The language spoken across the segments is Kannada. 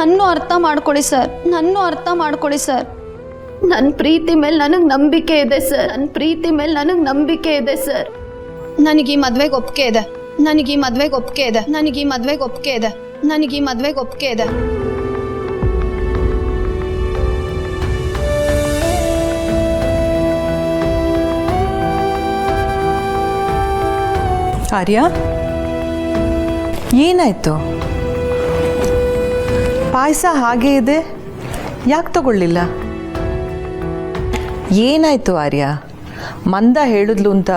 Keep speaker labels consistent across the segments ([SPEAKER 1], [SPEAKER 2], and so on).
[SPEAKER 1] ನನ್ನೂ ಅರ್ಥ ಮಾಡ್ಕೊಳ್ಳಿ ಸರ್, ನನ್ನೂ ಅರ್ಥ ಮಾಡ್ಕೊಳ್ಳಿ ಸರ್. ನನ್ನ ಪ್ರೀತಿ ಮೇಲೆ ನನಗೆ ನಂಬಿಕೆ ಇದೆ ಸರ್, ನನ್ನ ಪ್ರೀತಿ ಮೇಲೆ ನನಗೆ ನಂಬಿಕೆ ಇದೆ ಸರ್. ನನಗೆ ಈ ಮದುವೆಗೆ ಒಪ್ಪಿಗೆ ಇದೆ, ನನಗೆ ಈ ಮದುವೆಗೆ ಒಪ್ಪಿಗೆ ಇದೆ, ನನಗೆ ಈ ಮದುವೆಗೆ ಒಪ್ಪಿಗೆ ಇದೆ, ನನಗೆ ಈ ಮದುವೆಗೆ ಒಪ್ಪಿಗೆ ಇದೆ.
[SPEAKER 2] ಆರ್ಯ, ಏನಾಯ್ತು? ಪಾಯಸ ಹಾಗೇ ಇದೆ, ಯಾಕೆ ತಗೊಳ್ಳಿಲ್ಲ? ಏನಾಯ್ತು ಆರ್ಯ? ಮಂದ ಹೇಳಿದ್ಲು ಅಂತ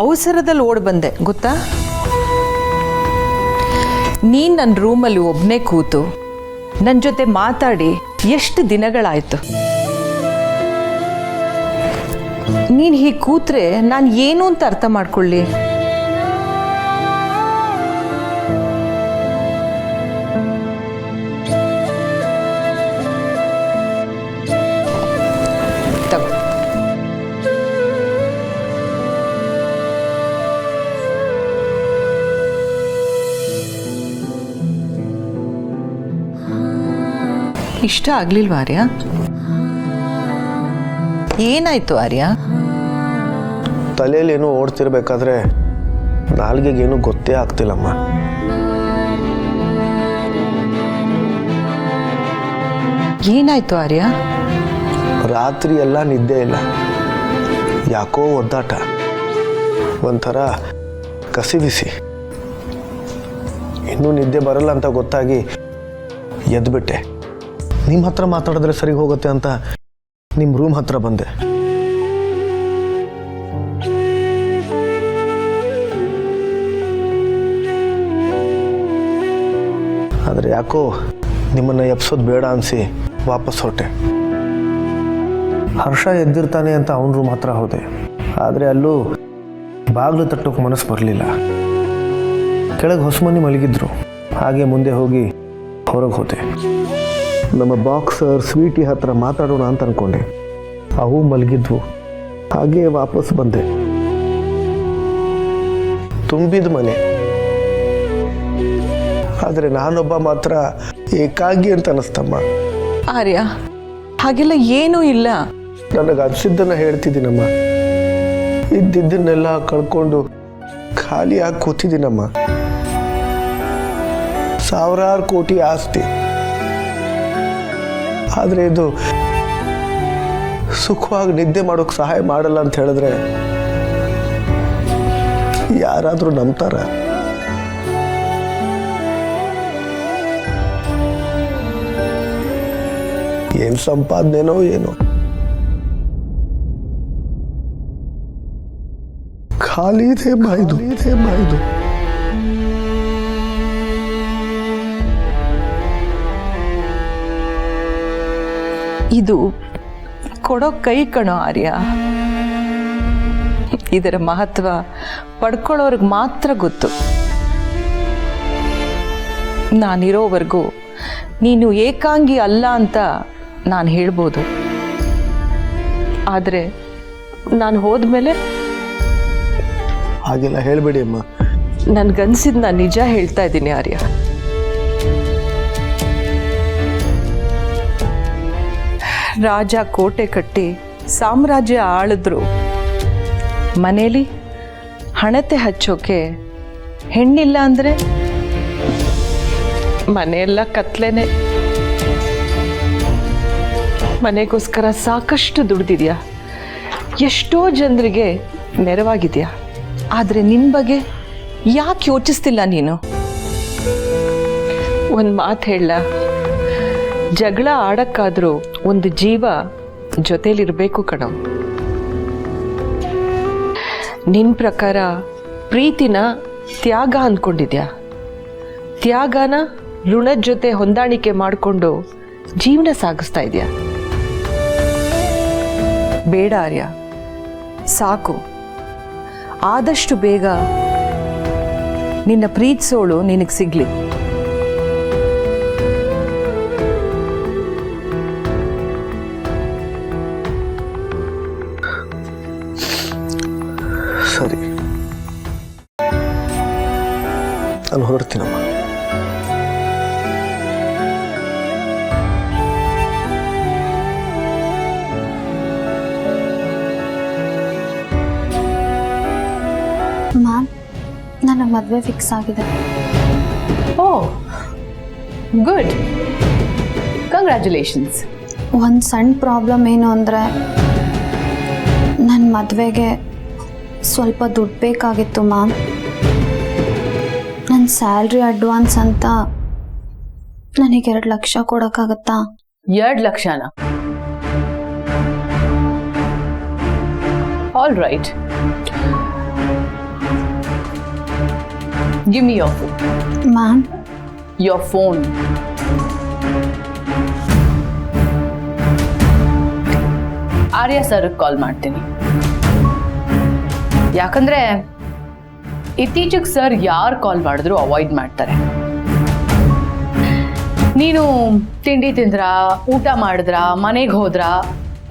[SPEAKER 2] ಅವಸರದಲ್ಲಿ ಓಡ್ ಬಂದೆ ಗೊತ್ತಾ? ನೀನು ನನ್ನ ರೂಮಲ್ಲಿ ಒಬ್ಬನೇ ಕೂತು ನನ್ನ ಜೊತೆ ಮಾತಾಡಿ ಎಷ್ಟು ದಿನಗಳಾಯಿತು. ನೀನು ಹೀಗೆ ಕೂತ್ರೆ ನಾನು ಏನು ಅಂತ ಅರ್ಥ ಮಾಡ್ಕೊಳ್ಳಿ? ಇಷ್ಟ ಆಗ್ಲಿಲ್ವಾ ಆರ್ಯ? ಏನಾಯ್ತು ಆರ್ಯ?
[SPEAKER 3] ತಲೆಯಲ್ಲಿ ಏನೋ ಓಡ್ತಿರ್ಬೇಕಾದ್ರೆ ನಾಲ್ಗೆಗೇನು ಗೊತ್ತೇ ಆಗ್ತಿಲ್ಲಮ್ಮ.
[SPEAKER 2] ಏನಾಯ್ತು ಆರ್ಯ?
[SPEAKER 3] ರಾತ್ರಿ ಎಲ್ಲ ನಿದ್ದೆ ಇಲ್ಲ, ಯಾಕೋ ಒದ್ದಾಟ, ಒಂಥರ ಕಸಿವಿಸಿ. ಇನ್ನೂ ನಿದ್ದೆ ಬರಲ್ಲ ಅಂತ ಗೊತ್ತಾಗಿ ಎದ್ಬಿಟ್ಟೆ. ನಿಮ್ಮ ಹತ್ರ ಮಾತಾಡಿದ್ರೆ ಸರಿ ಹೋಗುತ್ತೆ ಅಂತ ನಿಮ್ಮ ರೂಮ್ ಹತ್ರ ಬಂದೆ. ಆದರೆ ಯಾಕೋ ನಿಮ್ಮನ್ನು ಎಬ್ಸೋದು ಬೇಡ ಅನಿಸಿ ವಾಪಸ್ ಹೊರಟೆ. ಹರ್ಷ ಎದ್ದಿರ್ತಾನೆ ಅಂತ ಅವನ ರೂಮ್ ಹತ್ರ ಹೋದೆ, ಆದರೆ ಅಲ್ಲೂ ಬಾಗಿಲು ತಟ್ಟೋಕೆ ಮನಸ್ಸು ಬರಲಿಲ್ಲ. ಕೆಳಗೆ ಹೊಸಮನಿ ಮಲಗಿದ್ರು, ಹಾಗೆ ಮುಂದೆ ಹೋಗಿ ಹೊರಗೆ ಹೋದೆ. ನಮ್ಮ ಬಾಕ್ಸರ್ ಸ್ವೀಟಿ ಹತ್ರ ಮಾತಾಡೋಣ ಅಂತ ಅನ್ಕೊಂಡೆ, ಅವು ಮಲಗಿದ್ವು. ಹಾಗೆ ವಾಪಸ್ ಬಂದೆ. ತುಂಬಿದ ಮನೆ, ಆದರೆ ನಾನೊಬ್ಬ ಮಾತ್ರ ಏಕಾಂಗಿ ಅಂತ ಅನಿಸ್ತಮ್ಮ.
[SPEAKER 2] ಆರ್ಯ, ಹಾಗೆಲ್ಲ ಏನೂ ಇಲ್ಲ.
[SPEAKER 3] ನನಗೆ ಅನಿಸಿದ್ದನ್ನು ಹೇಳ್ತಿದ್ದೀನಮ್ಮ. ಇದ್ದಿದ್ದನ್ನೆಲ್ಲ ಕಳ್ಕೊಂಡು ಖಾಲಿಯಾಗಿ ಕೂತಿದ್ದೀನಮ್ಮ. ಸಾವಿರಾರು ಕೋಟಿ ಆಸ್ತಿ, ಆದರೆ ಇದು ಸುಖವಾಗಿ ನಿದ್ದೆ ಮಾಡೋಕೆ ಸಹಾಯ ಮಾಡಲ್ಲ ಅಂತ ಹೇಳಿದ್ರೆ ಯಾರಾದರೂ ನಂಬ್ತಾರ? ಏನು ಸಂಪಾದನೆನೋ ಏನೋ, ಖಾಲಿ ಇದೆ ಬಾಯ್ದು, ಇದೆ ಬಾಯ್ದು.
[SPEAKER 2] ಇದು ಕೊಡೋ ಕೈ ಕಣೋ ಆರ್ಯ. ಇದರ ಮಹತ್ವ ಪಡ್ಕೊಳ್ಳೋರ್ಗೆ ಮಾತ್ರ ಗೊತ್ತು. ನಾನಿರೋವರೆಗೂ ನೀನು ಏಕಾಂಗಿ ಅಲ್ಲ ಅಂತ ನಾನು ಹೇಳ್ಬೋದು, ಆದರೆ ನಾನು ಹೋದ್ಮೇಲೆ
[SPEAKER 3] ಹಾಗೆಲ್ಲ ಹೇಳಬೇಡಿ ಅಮ್ಮ.
[SPEAKER 2] ನನ್ಗನ್ಸಿದ್ ನಾನು ನಿಜ ಹೇಳ್ತಾ ಇದ್ದೀನಿ ಆರ್ಯ. ರಾಜ ಕೋಟೆ ಕಟ್ಟಿ ಸಾಮ್ರಾಜ್ಯ ಆಳಿದ್ರು, ಮನೇಲಿ ಹಣತೆ ಹಚ್ಚೋಕೆ ಹೆಣ್ಣಿಲ್ಲ ಅಂದರೆ ಮನೆಯೆಲ್ಲ ಕತ್ಲೆನೆ. ಮನೆಗೋಸ್ಕರ ಸಾಕಷ್ಟು ದುಡ್ದಿದ್ಯಾ, ಎಷ್ಟೋ ಜನರಿಗೆ ನೆರವಾಗಿದೆಯಾ, ಆದರೆ ನಿನ್ನ ಬಗ್ಗೆ ಯಾಕೆ ಯೋಚಿಸ್ತಿಲ್ಲ ನೀನು? ಒಂದು ಮಾತು ಹೇಳ, ಜಗಳ ಆಡಕ್ಕಾದ್ರೂ ಒಂದು ಜೀವ ಜೊತೆಲಿರಬೇಕು ಕಣೋ. ನಿನ್ನ ಪ್ರಕಾರ ಪ್ರೀತಿನ ತ್ಯಾಗ ಅಂದ್ಕೊಂಡಿದ್ಯಾ? ತ್ಯಾಗನ ಋಣದ ಜೊತೆ ಹೊಂದಾಣಿಕೆ ಮಾಡಿಕೊಂಡು ಜೀವನ ಸಾಗಿಸ್ತಾ ಇದೆಯಾ? ಬೇಡ ಆರ್ಯ, ಸಾಕು. ಆದಷ್ಟು ಬೇಗ ನಿನ್ನ ಪ್ರೀತಿಸೋಳು ನಿನಗೆ ಸಿಗ್ಲಿ.
[SPEAKER 3] ಸರಿ, ನಾನು ಹೊರಡ್ತೀನಮ್ಮ.
[SPEAKER 1] ಮದುವೆ ಫಿಕ್ಸ್ ಆಗಿದೆ.
[SPEAKER 2] ಓ ಗುಡ್, ಕಂಗ್ರ್ಯಾಚುಲೇಷನ್ಸ್.
[SPEAKER 1] ಒಂದು ಸಣ್ಣ ಪ್ರಾಬ್ಲಮ್ ಏನು ಅಂದರೆ ನನ್ನ ಮದುವೆಗೆ ಸ್ವಲ್ಪ ದುಡ್ಡು ಬೇಕಾಗಿತ್ತು ಮ್ಯಾಮ್. ನನ್ನ ಸ್ಯಾಲ್ರಿ ಅಡ್ವಾನ್ಸ್ ಅಂತ ನನಗೆ 2 ಲಕ್ಷ ಕೊಡೋಕ್ಕಾಗತ್ತಾ?
[SPEAKER 2] 2 ಲಕ್ಷನಾ? All right, give me your phone.
[SPEAKER 1] Ma'am,
[SPEAKER 2] your phone. Arya sir call ಮಾಡ್ತೀನಿ. ಯಾಕಂದ್ರೆ ಇತ್ತೀಚೆಗೆ ಸರ್ ಯಾರು ಕಾಲ್ ಮಾಡಿದ್ರು ಅವಾಯ್ಡ್ ಮಾಡ್ತಾರೆ. ನೀನು ತಿಂಡಿ ತಿಂದ್ರ, ಊಟ ಮಾಡಿದ್ರ, ಮನೆಗೆ ಹೋದ್ರ,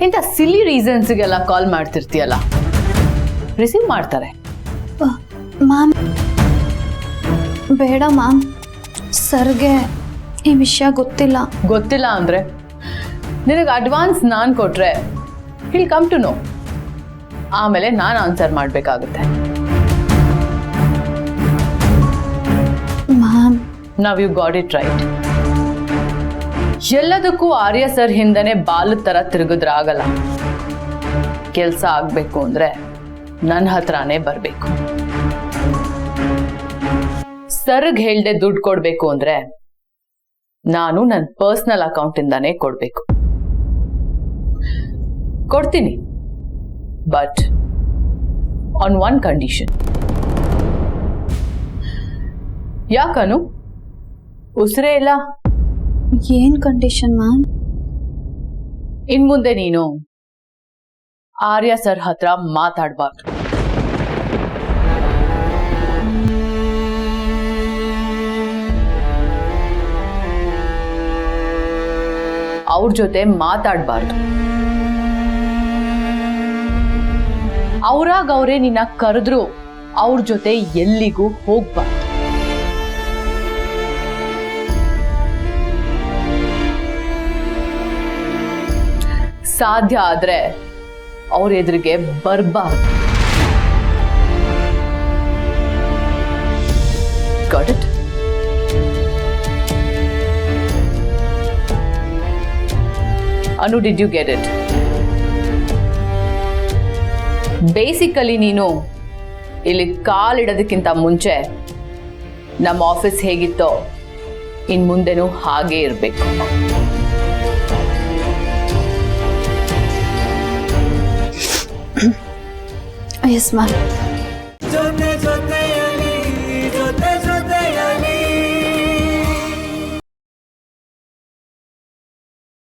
[SPEAKER 2] ಇಂಥ ಸಿಲಿ ರೀಸನ್ಸ್ಗೆಲ್ಲ ಕಾಲ್ ಮಾಡ್ತಿರ್ತೀಯಲ್ಲ, ರಿಸೀವ್ ಮಾಡ್ತಾರೆ.
[SPEAKER 1] ಮ್ಯಾಮ್ ಬೇಡ ಮ್ಯಾಮ್, ಸರ್ಗೆ ಈ ವಿಷಯ ಗೊತ್ತಿಲ್ಲ.
[SPEAKER 2] ಗೊತ್ತಿಲ್ಲ ಅಂದ್ರೆ ನಿನಗೆ ಅಡ್ವಾನ್ಸ್ ನಾನು ಕೊಟ್ರೆ ವಿಲ್ ಕಮ್ ಟು ನೋ. ಆಮೇಲೆ ನಾನು ಆನ್ಸರ್ ಮಾಡಬೇಕಾಗುತ್ತೆ.
[SPEAKER 1] ಮ್ಯಾಮ್,
[SPEAKER 2] ನಾವ್ ಯು ಗಾಟ್ ಇಟ್ ರೈಟ್. ಎಲ್ಲದಕ್ಕೂ ಆರ್ಯ ಸರ್ ಹಿಂದನೆ ಬಾಲದ ತರ ತಿರುಗಿದ್ರಾಗಲ್ಲ. ಕೆಲಸ ಆಗ್ಬೇಕು ಅಂದ್ರೆ ನನ್ನ ಹತ್ರನೇ ಬರ್ಬೇಕು. ಸರ್ಗ್ ಹೇಳ್ದೆ ದುಡ್ಡು ಕೊಡ್ಬೇಕು ಅಂದ್ರೆ ನಾನು ನನ್ನ ಪರ್ಸನಲ್ ಅಕೌಂಟ್ ಇಂದಾನೇ ಕೊಡ್ಬೇಕು. ಕೊಡ್ತೀನಿ, ಬಟ್ ಆನ್ ಒನ್ ಕಂಡೀಷನ್. ಯಾಕನು ಉಸಿರೇ ಇಲ್ಲ?
[SPEAKER 1] ಏನು ಕಂಡೀಷನ್ ಮ್ಯಾಮ್?
[SPEAKER 2] ಇನ್ ಮುಂದೆ ನೀನು ಆರ್ಯ ಸರ್ ಹತ್ರ ಮಾತಾಡಬಾರ್ದು. ಅವ್ರ ಜೊತೆ ಮಾತಾಡಬಾರ್ದು. ಅವ್ರಾಗ ಅವರೇ ನಿನ್ನ ಕರೆದ್ರು ಅವ್ರ ಜೊತೆ ಎಲ್ಲಿಗೂ ಹೋಗ್ಬಾರ್ದು. ಸಾಧ್ಯ ಆದ್ರೆ ಅವ್ರ ಎದುರಿಗೆ ಬರ್ಬಾರ್ದು. Got it? Anu, did you get it? Basically ನೀನು ಇಲ್ಲಿ ಕಾಲಿಡೋದಕ್ಕಿಂತ ಮುಂಚೆ ನಮ್ಮ ಆಫೀಸ್ ಹೇಗಿತ್ತೋ ಇನ್ ಮುಂದೆನೂ ಹಾಗೇ ಇರಬೇಕು.
[SPEAKER 1] Yes ma'am.
[SPEAKER 4] ಜೊತೆ ಜೊತೆ